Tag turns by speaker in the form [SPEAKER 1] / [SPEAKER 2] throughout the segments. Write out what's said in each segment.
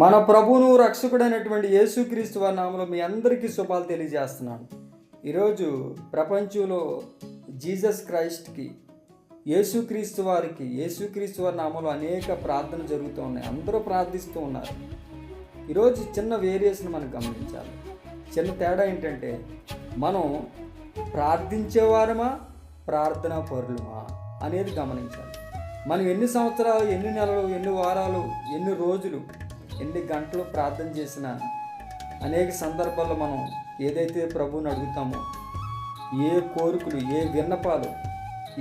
[SPEAKER 1] మన ప్రభువును రక్షకుడైనటువంటి యేసుక్రీస్తు వారి నామములో మీ అందరికీ శుభాలు తెలియజేస్తున్నాను. ఈరోజు ప్రపంచంలో జీసస్ క్రైస్ట్కి యేసుక్రీస్తు వారి నామంలో అనేక ప్రార్థనలు జరుగుతూ ఉన్నాయి. అందరూ ప్రార్థిస్తూ ఉన్నారు. ఈరోజు చిన్న వేరియేషన్ మనం గమనించాలి. చిన్న తేడా ఏంటంటే మనం ప్రార్థించేవారమా ప్రార్థనా పరులమా అనేది గమనించాలి. మనం ఎన్ని సంవత్సరాలు, ఎన్ని నెలలు, ఎన్ని వారాలు, ఎన్ని రోజులు, ఎన్ని గంటలు ప్రార్థన చేసినా అనేక సందర్భాల్లో మనం ఏదైతే ప్రభువుని అడుగుతామో, ఏ కోరికలు, ఏ విన్నపాలు,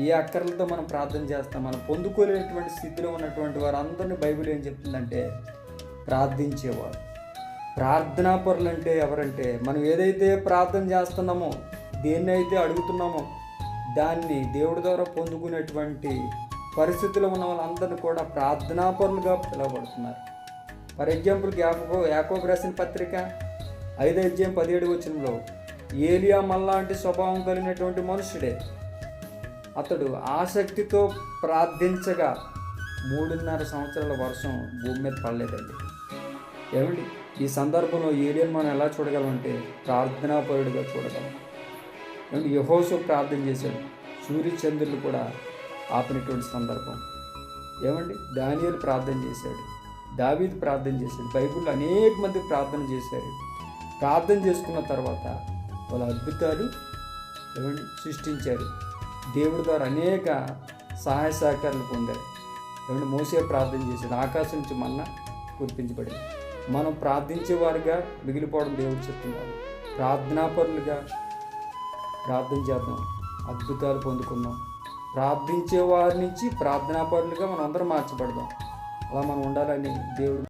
[SPEAKER 1] ఏ అక్కర్లతో మనం ప్రార్థన చేస్తాం, మనం పొందుకోలేనటువంటి స్థితిలో ఉన్నటువంటి వారందరినీ బైబిల్ ఏం చెప్తుందంటే ప్రార్థించేవారు. ప్రార్థనా పరులు అంటే ఎవరంటే మనం ఏదైతే ప్రార్థన చేస్తున్నామో, దేన్నైతే అడుగుతున్నామో దాన్ని దేవుడి ద్వారా పొందుకునేటువంటి పరిస్థితుల్లో ఉన్న వాళ్ళందరినీ కూడా ప్రార్థనా పరులుగా పిలువబడుతున్నారు. ఫర్ ఎగ్జాంపుల్ యాకోబు రాసిన పత్రిక 5:17 ఏలియా మల్లాంటి స్వభావం కలిగినటువంటి మనుషుడే. అతడు ఆసక్తితో ప్రార్థించగా 3.5 సంవత్సరాల వర్షం భూమి మీద పడలేదండి. ఏమండి, ఈ సందర్భంలో ఏలియాను మనం ఎలా చూడగలమంటే ప్రార్థనాపరుడిగా చూడగలం. ఏమండి, యెహోషువ ప్రార్థన చేశాడు, సూర్యచంద్రులు కూడా ఆపినటువంటి సందర్భం. ఏమండి, దానియేలు ప్రార్థన చేశాడు, దావీదు ప్రార్థన చేశాడు, బైబిల్లో అనేక మంది ప్రార్థన చేశారు. ప్రార్థన చేసుకున్న తర్వాత వాళ్ళ అద్భుతాలు ఏమండి సృష్టించారు. దేవుడి ద్వారా అనేక సహాయ సహకారాలు పొందారు. ఏమంటే మోసే ప్రార్థన చేశాడు, ఆకాశం నుంచి మన్నా కురిపించబడింది. మనం ప్రార్థించేవారుగా మిగిలిపోవడం దేవుడు చెప్తున్నారు. ప్రార్థనాపరులుగా ప్రార్థన చేద్దాం, అద్భుతాలు పొందుకుందాం. ప్రార్థించే వారి నుంచి ప్రార్థనాపరులుగా మనం అందరం మార్చబడదాం. అలా మనం ఉండాలని దేవుడు